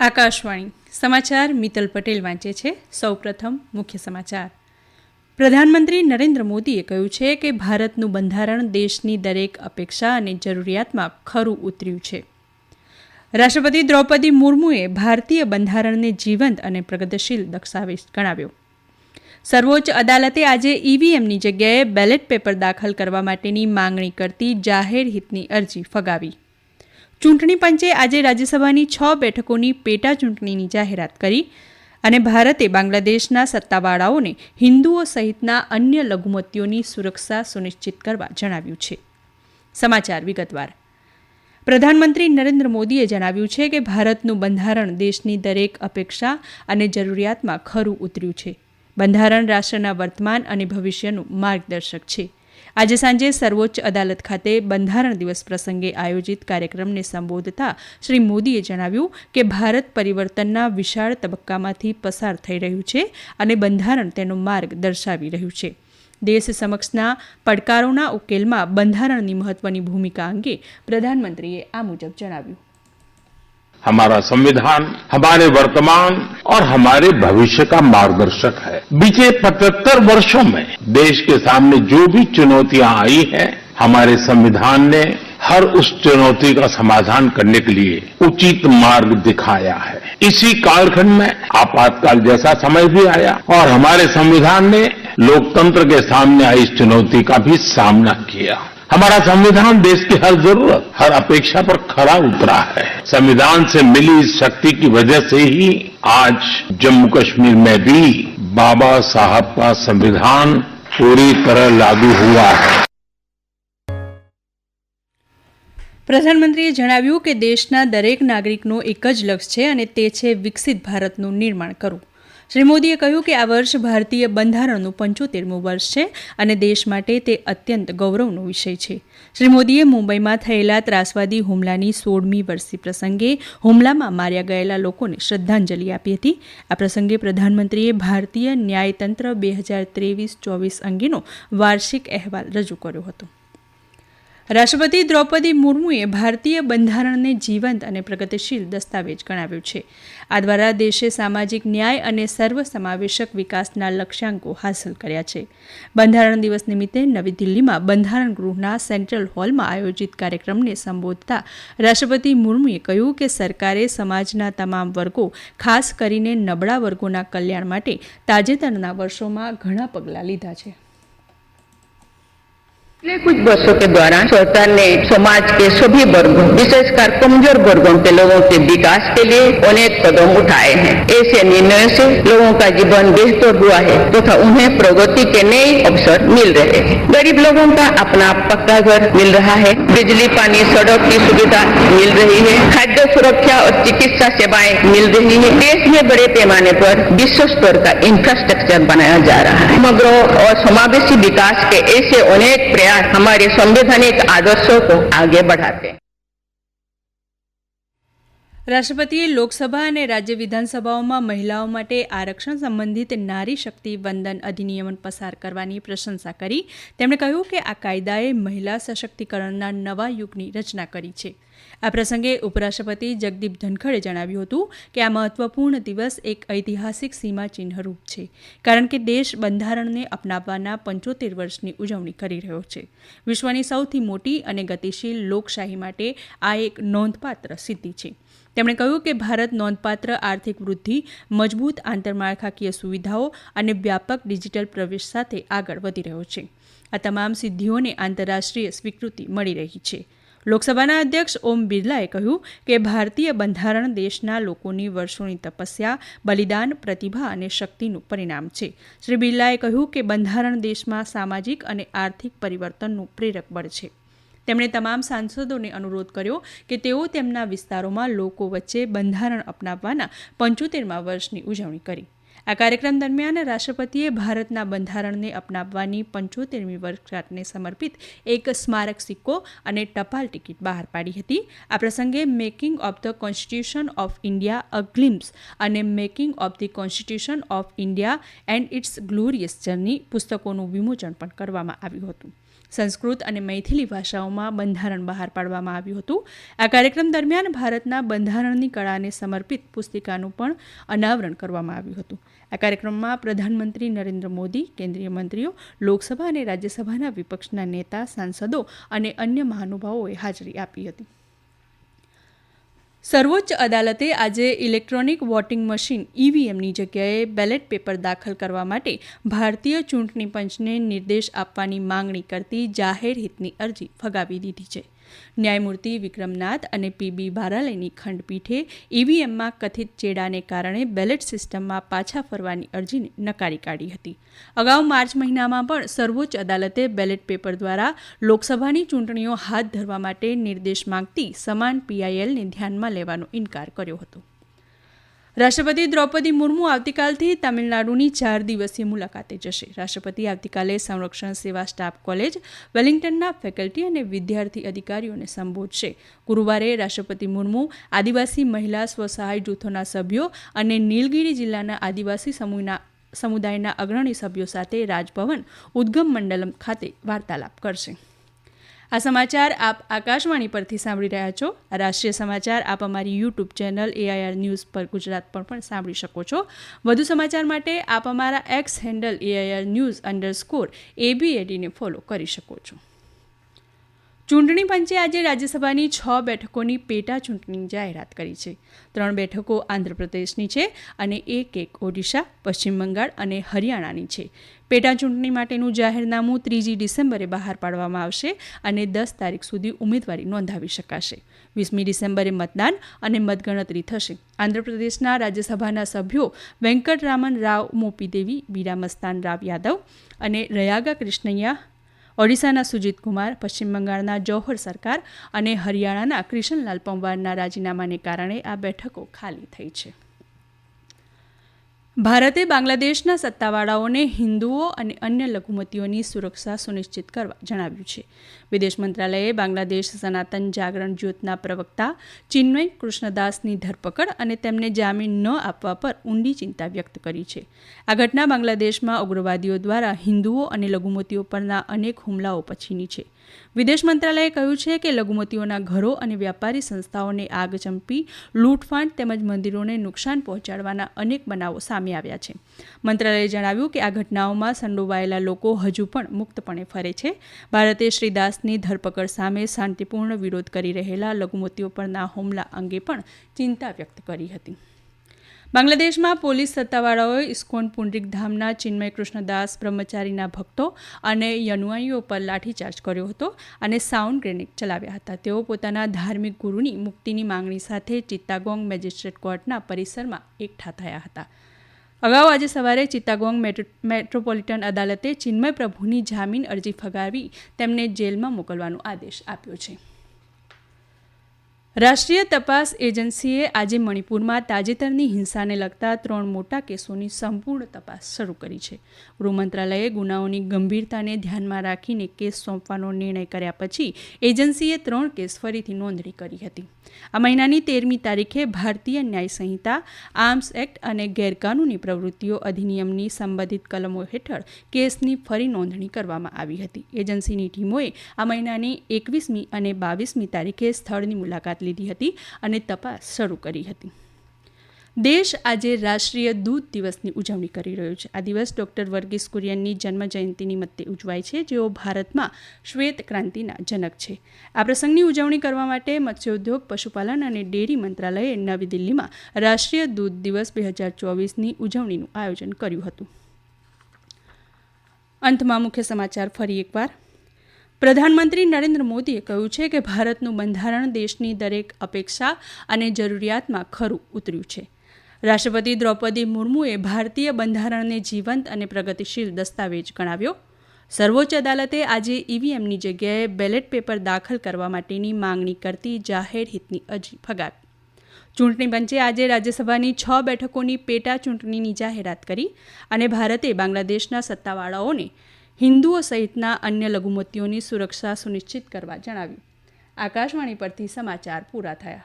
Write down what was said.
આકાશવાણી સમાચાર મિત્તલ પટેલ વાંચે છે. સૌપ્રથમ મુખ્ય સમાચાર. પ્રધાનમંત્રી નરેન્દ્ર મોદીએ કહ્યું છે કે ભારતનું બંધારણ દેશની દરેક અપેક્ષા અને જરૂરિયાતમાં ખરું ઉતર્યું છે. રાષ્ટ્રપતિ દ્રૌપદી મુર્મુએ ભારતીય બંધારણને જીવંત અને પ્રગતિશીલ દસ્તાવેજ ગણાવ્યો. સર્વોચ્ચ અદાલતે આજે ઈવીએમની જગ્યાએ બેલેટ પેપર દાખલ કરવા માટેની માંગણી કરતી જાહેર હિતની અરજી ફગાવી. ચૂંટણી પંચે આજે રાજ્યસભાની 6 બેઠકોની પેટા ચૂંટણીની જાહેરાત કરી અને ભારતે બાંગ્લાદેશના સત્તાવાળાઓને હિન્દુઓ સહિતના અન્ય લઘુમતીઓની સુરક્ષા સુનિશ્ચિત કરવા જણાવ્યું છે. સમાચાર વિગતવાર. પ્રધાનમંત્રી નરેન્દ્ર મોદીએ જણાવ્યું છે કે ભારતનું બંધારણ દેશની દરેક અપેક્ષા અને જરૂરિયાતમાં ખરું ઉતર્યું છે. બંધારણ રાષ્ટ્રના વર્તમાન અને ભવિષ્યનું માર્ગદર્શક છે. આજે સાંજે સર્વોચ્ચ અદાલત ખાતે બંધારણ દિવસ પ્રસંગે આયોજિત કાર્યક્રમને સંબોધતા શ્રી મોદીએ જણાવ્યું કે ભારત પરિવર્તનના વિશાળ તબક્કામાંથી પસાર થઈ રહ્યું છે અને બંધારણ તેનો માર્ગ દર્શાવી રહ્યું છે. દેશ સમક્ષના પડકારોના ઉકેલમાં બંધારણની મહત્વની ભૂમિકા અંગે પ્રધાનમંત્રીએ આ મુજબ જણાવ્યું. हमारा संविधान हमारे वर्तमान और हमारे भविष्य का मार्गदर्शक है. बीते 75 वर्षों में देश के सामने जो भी चुनौतियां आई हैं, हमारे संविधान ने हर उस चुनौती का समाधान करने के लिए उचित मार्ग दिखाया है. इसी कालखंड में आपातकाल जैसा समय भी आया और हमारे संविधान ने लोकतंत्र के सामने आई इस चुनौती का भी सामना किया. हमारा संविधान देश की हर जरूरत, हर अपेक्षा पर खरा उतरा है. संविधान से मिली इस शक्ति की वजह से ही आज जम्मू कश्मीर में भी बाबा साहब का संविधान पूरी तरह लागू हुआ है. પ્રધાનમંત્રીએ જણાવ્યું કે દેશના દરેક નાગરિકનો એક જ લક્ષ્ય છે અને તે છે વિકસિત ભારતનું નિર્માણ કરવું. શ્રી મોદીએ કહ્યું કે આ વર્ષ ભારતીય બંધારણનું 75મું વર્ષ છે અને દેશ માટે તે અત્યંત ગૌરવનો વિષય છે. શ્રી મોદીએ મુંબઈમાં થયેલા ત્રાસવાદી હુમલાની 16મી વર્ષી પ્રસંગે હુમલામાં માર્યા ગયેલા લોકોને શ્રદ્ધાંજલિ આપી હતી. આ પ્રસંગે પ્રધાનમંત્રીએ ભારતીય ન્યાયતંત્ર 2023-24 અંગેનો વાર્ષિક અહેવાલ રજૂ કર્યો હતો. રાષ્ટ્રપતિ દ્રૌપદી મુર્મુએ ભારતીય બંધારણને જીવંત અને પ્રગતિશીલ દસ્તાવેજ ગણાવ્યો છે. આ દ્વારા દેશે સામાજિક ન્યાય અને સર્વસમાવેશક વિકાસના લક્ષ્યાંકો હાંસલ કર્યા છે. બંધારણ દિવસ નિમિત્તે નવી દિલ્હીમાં બંધારણ ગૃહના સેન્ટ્રલ હોલમાં આયોજિત કાર્યક્રમને સંબોધતા રાષ્ટ્રપતિ મુર્મુએ કહ્યું કે સરકારે સમાજના તમામ વર્ગો, ખાસ કરીને નબળા વર્ગોના કલ્યાણ માટે તાજેતરના વર્ષોમાં ઘણા પગલાં લીધા છે. पिछले कुछ वर्षों के दौरान सरकार ने समाज के सभी वर्गों, विशेषकर कमजोर वर्गों के लोगों के विकास के लिए अनेक कदम उठाए हैं. ऐसे निर्णयों से लोगों का जीवन बेहतर हुआ है तथा उन्हें प्रगति के नए अवसर मिल रहे हैं. गरीब लोगों का अपना पक्का घर मिल रहा है, बिजली, पानी, सड़क की सुविधा मिल रही है, खाद्य सुरक्षा और चिकित्सा सेवाएं मिल रही है. देश में बड़े पैमाने पर विश्व स्तर का इंफ्रास्ट्रक्चर बनाया जा रहा है. समग्र और समावेशी विकास के ऐसे अनेक प्रयास हमारे संवैधानिक आदर्शों को आगे बढ़ाते हैं. રાષ્ટ્રપતિએ લોકસભા અને રાજ્ય વિધાનસભાઓમાં મહિલાઓ માટે આરક્ષણ સંબંધિત નારી શક્તિ વંદન અધિનિયમ પસાર કરવાની પ્રશંસા કરી. તેમણે કહ્યું કે આ કાયદાએ મહિલા સશક્તિકરણના નવા યુગની રચના કરી છે. આ પ્રસંગે ઉપરાષ્ટ્રપતિ જગદીપ ધનખડે જણાવ્યું હતું કે આ મહત્વપૂર્ણ દિવસ એક ઐતિહાસિક સીમાચિહ્નરૂપ છે, કારણ કે દેશ બંધારણને અપનાવવાના 75 વર્ષની ઉજવણી કરી રહ્યો છે. વિશ્વની સૌથી મોટી અને ગતિશીલ લોકશાહી માટે આ એક નોંધપાત્ર સિદ્ધિ છે. તેમણે કહ્યું કે ભારત નોંધપાત્ર આર્થિક વૃદ્ધિ, મજબૂત આંતરમાળખાકીય સુવિધાઓ અને વ્યાપક ડિજિટલ પ્રવેશ સાથે આગળ વધી રહ્યો છે. આ તમામ સિદ્ધિઓને આંતરરાષ્ટ્રીય સ્વીકૃતિ મળી રહી છે. લોકસભાના અધ્યક્ષ ઓમ બિરલાએ કહ્યું કે ભારતીય બંધારણ દેશના લોકોની વર્ષોની તપસ્યા, બલિદાન, પ્રતિભા અને શક્તિનું પરિણામ છે. શ્રી બિરલાએ કહ્યું કે બંધારણ દેશમાં સામાજિક અને આર્થિક પરિવર્તનનું પ્રેરક બળ છે. તેમણે તમામ સાંસદોને અનુરોધ કર્યો કે તેઓ તેમના વિસ્તારોમાં લોકો વચ્ચે બંધારણ અપનાવવાના 75મા વર્ષની ઉજવણી કરી. આ કાર્યક્રમ દરમિયાન રાષ્ટ્રપતિએ ભારતના બંધારણને અપનાવવાની 75મી વર્ષગાંઠને સમર્પિત એક સ્મારક સિક્કો અને ટપાલ ટિકિટ બહાર પાડી હતી. આ પ્રસંગે making of the constitution of India a glimpse અને making of the constitution of India and its glorious journey પુસ્તકોનું વિમોચન પણ કરવામાં આવ્યું હતું. સંસ્કૃત અને મૈથિલી ભાષાઓમાં બંધારણ બહાર પાડવામાં આવ્યું હતું. આ કાર્યક્રમ દરમિયાન ભારતના બંધારણની કળાને સમર્પિત પુસ્તિકાનું પણ અનાવરણ કરવામાં આવ્યું હતું. આ કાર્યક્રમમાં પ્રધાનમંત્રી નરેન્દ્ર મોદી, કેન્દ્રીય મંત્રીઓ, લોકસભા અને રાજ્યસભાના વિપક્ષના નેતા, સાંસદો અને અન્ય મહાનુભાવોએ હાજરી આપી હતી. સર્વોચ્ચ અદાલતે આજે ઇલેક્ટ્રોનિક વોટિંગ મશીન ઈવીએમની જગ્યાએ બેલેટ પેપર દાખલ કરવા માટે ભારતીય ચૂંટણી પંચને નિર્દેશ આપવાની માંગણી કરતી જાહેર હિતની અરજી ફગાવી દીધી છે. ન્યાયમૂર્તિ વિક્રમનાથ અને પીબી બારાલેની ખંડપીઠે ઈવીએમમાં કથિત ચેડાને કારણે બેલેટ સિસ્ટમમાં પાછા ફરવાની અરજીને નકારી કાઢી હતી. અગાઉ માર્ચ મહિનામાં પણ સર્વોચ્ચ અદાલતે બેલેટ પેપર દ્વારા લોકસભાની ચૂંટણીઓ હાથ ધરવા માટે નિર્દેશ માંગતી સમાન પીઆઈએલને ધ્યાનમાં લેવાનો ઇનકાર કર્યો હતો. રાષ્ટ્રપતિ દ્રૌપદી મુર્મુ આવતીકાલથી તમિલનાડુની 4 દિવસીય મુલાકાતે જશે. રાષ્ટ્રપતિ આવતીકાલે સંરક્ષણ સેવા સ્ટાફ કોલેજ, વેલિંગ્ટનના ફેકલ્ટી અને વિદ્યાર્થી અધિકારીઓને સંબોધશે. ગુરુવારે રાષ્ટ્રપતિ મુર્મુ આદિવાસી મહિલા સ્વસહાય જૂથોના સભ્યો અને નીલગિરી જિલ્લાના આદિવાસી સમુદાયના અગ્રણી સભ્યો સાથે રાજભવન ઉદ્ગમ મંડલમ ખાતે વાર્તાલાપ કરશે. આ સમાચાર આપ આકાશવાણી પરથી સાંભળી રહ્યા છો. આ રાષ્ટ્રીય સમાચાર આપ અમારી યુટ્યુબ ચેનલ AIR ન્યૂઝ પર ગુજરાત પર પણ સાંભળી શકો છો. વધુ સમાચાર માટે આપ અમારા એક્સ હેન્ડલ AIR_ABAD ને ફોલો કરી શકો છો. ચૂંટણી પંચે આજે રાજ્યસભાની 6 બેઠકોની પેટા ચૂંટણીની જાહેરાત કરી છે. 3 બેઠકો આંધ્રપ્રદેશની છે અને એક ઓડિશા, પશ્ચિમ બંગાળ અને હરિયાણાની છે. પેટા ચૂંટણી માટેનું જાહેરનામું 3 ડિસેમ્બરે બહાર પાડવામાં આવશે અને 10 તારીખ સુધી ઉમેદવારી નોંધાવી શકાશે. 20મી ડિસેમ્બરે મતદાન અને મતગણતરી થશે. આંધ્રપ્રદેશના રાજ્યસભાના સભ્યો વેંકટરામન રાવ મોપીદેવી, બીરા મસ્તાન રાવ યાદવ અને રયાગા કૃષ્ણૈયા, ઓડિશાના સુજીત કુમાર, પશ્ચિમ બંગાળના જૌહર સરકાર અને હરિયાણાના કૃષ્ણલાલ પંવારના રાજીનામાને કારણે આ બેઠકો ખાલી થઈ છે. ભારતે બાંગ્લાદેશના સત્તાવાળાઓને હિન્દુઓ અને અન્ય લઘુમતીઓની સુરક્ષા સુનિશ્ચિત કરવા જણાવ્યું છે. વિદેશ મંત્રાલયે બાંગ્લાદેશ સનાતન જાગરણ જ્યોતના પ્રવક્તા ચિન્મય કૃષ્ણદાસની ધરપકડ અને તેમને જામીન ન આપવા પર ઊંડી ચિંતા વ્યક્ત કરી છે. આ ઘટના બાંગ્લાદેશમાં ઉગ્રવાદીઓ દ્વારા હિન્દુઓ અને લઘુમતીઓ પરના અનેક હુમલાઓ પછીની છે. વિદેશ મંત્રાલયે કહ્યું છે કે લઘુમતીઓના ઘરો અને વ્યાપારી સંસ્થાઓને આગ ચંપી, લૂંટફાટ તેમજ મંદિરોને નુકસાન પહોંચાડવાના અનેક બનાવો સામે આવ્યા છે. મંત્રાલયે જણાવ્યું કે આ ઘટનાઓમાં સંડોવાયેલા લોકો હજુ પણ મુક્તપણે ફરે છે. ભારતે શ્રી દાસની ધરપકડ સામે શાંતિપૂર્ણ વિરોધ કરી રહેલા લઘુમતીઓ પરના હુમલા અંગે પણ ચિંતા વ્યક્ત કરી હતી. બાંગ્લાદેશમાં પોલીસ સત્તાવાળાઓએ ઇસ્કોન પુંડરીક ધામના ચિન્મય કૃષ્ણદાસ બ્રહ્મચારીના ભક્તો અને અનુયાયીઓ પર લાઠીચાર્જ કર્યો હતો અને સાઉન્ડ ગ્રેનેડ ચલાવ્યા હતા. તેઓ પોતાના ધાર્મિક ગુરુની મુક્તિની માંગણી સાથે ચિત્તાગોંગ મેજિસ્ટ્રેટ કોર્ટના પરિસરમાં એકઠા થયા હતા. અગાઉ આજે સવારે ચિત્તાગોંગ મેટ્રોપોલિટન અદાલતે ચિન્મય પ્રભુની જામીન અરજી ફગાવી તેમને જેલમાં મોકલવાનો આદેશ આપ્યો છે. રાષ્ટ્રીય તપાસ એજન્સીએ આજે મણિપુરમાં તાજેતરની હિંસાને લગતા 3 મોટા કેસોની સંપૂર્ણ તપાસ શરૂ કરી છે. ગૃહ મંત્રાલયે ગુનાઓની ગંભીરતાને ધ્યાનમાં રાખીને કેસ સોંપવાનો નિર્ણય કર્યા પછી એજન્સીએ 3 કેસ ફરીથી નોંધણી કરી હતી. આ મહિનાની 13મી તારીખે ભારતીય ન્યાય સંહિતા, આર્મ્સ એક્ટ અને ગેરકાનૂની પ્રવૃત્તિઓ અધિનિયમની સંબંધિત કલમો હેઠળ કેસની ફરી નોંધણી કરવામાં આવી હતી. એજન્સીની ટીમોએ આ મહિનાની 21મી અને 22મી તારીખે સ્થળની મુલાકાત લીધી હતી અને તપાસ શરૂ કરી હતી. દેશ આજે રાષ્ટ્રીય દૂધ દિવસની ઉજવણી કરી રહ્યો છે. આ દિવસ ડોક્ટર વર્ગીસ કુરિયનની જન્મ જયંતિ નિમિત્તે ઉજવાય છે, જેઓ ભારતમાં શ્વેત ક્રાંતિના જનક છે. આ પ્રસંગની ઉજવણી કરવા માટે મત્સ્યોદ્યોગ, પશુપાલન અને ડેરી મંત્રાલયે નવી દિલ્હીમાં રાષ્ટ્રીય દૂધ દિવસ 2024ની ઉજવણીનું આયોજન કર્યું હતું. અંતમાં મુખ્ય સમાચાર ફરી એકવાર. પ્રધાનમંત્રી નરેન્દ્ર મોદીએ કહ્યું છે કે ભારતનું બંધારણ દેશની દરેક અપેક્ષા અને જરૂરિયાતમાં ખરું ઉતર્યું છે. રાષ્ટ્રપતિ દ્રૌપદી મુર્મુએ ભારતીય બંધારણને જીવંત અને પ્રગતિશીલ દસ્તાવેજ ગણાવ્યો. સર્વોચ્ચ અદાલતે આજે ઈવીએમની જગ્યાએ બેલેટ પેપર દાખલ કરવા માટેની માંગણી કરતી જાહેર હિતની અરજી ફગાવી. ચૂંટણી પંચે આજે રાજ્યસભાની 6 બેઠકોની પેટા ચૂંટણીની જાહેરાત કરી અને ભારતે બાંગ્લાદેશના સત્તાવાળાઓને હિન્દુઓ સહિતના અન્ય લઘુમતીઓની સુરક્ષા સુનિશ્ચિત કરવા જણાવ્યું. આકાશવાણી પરથી સમાચાર પૂરા થયા.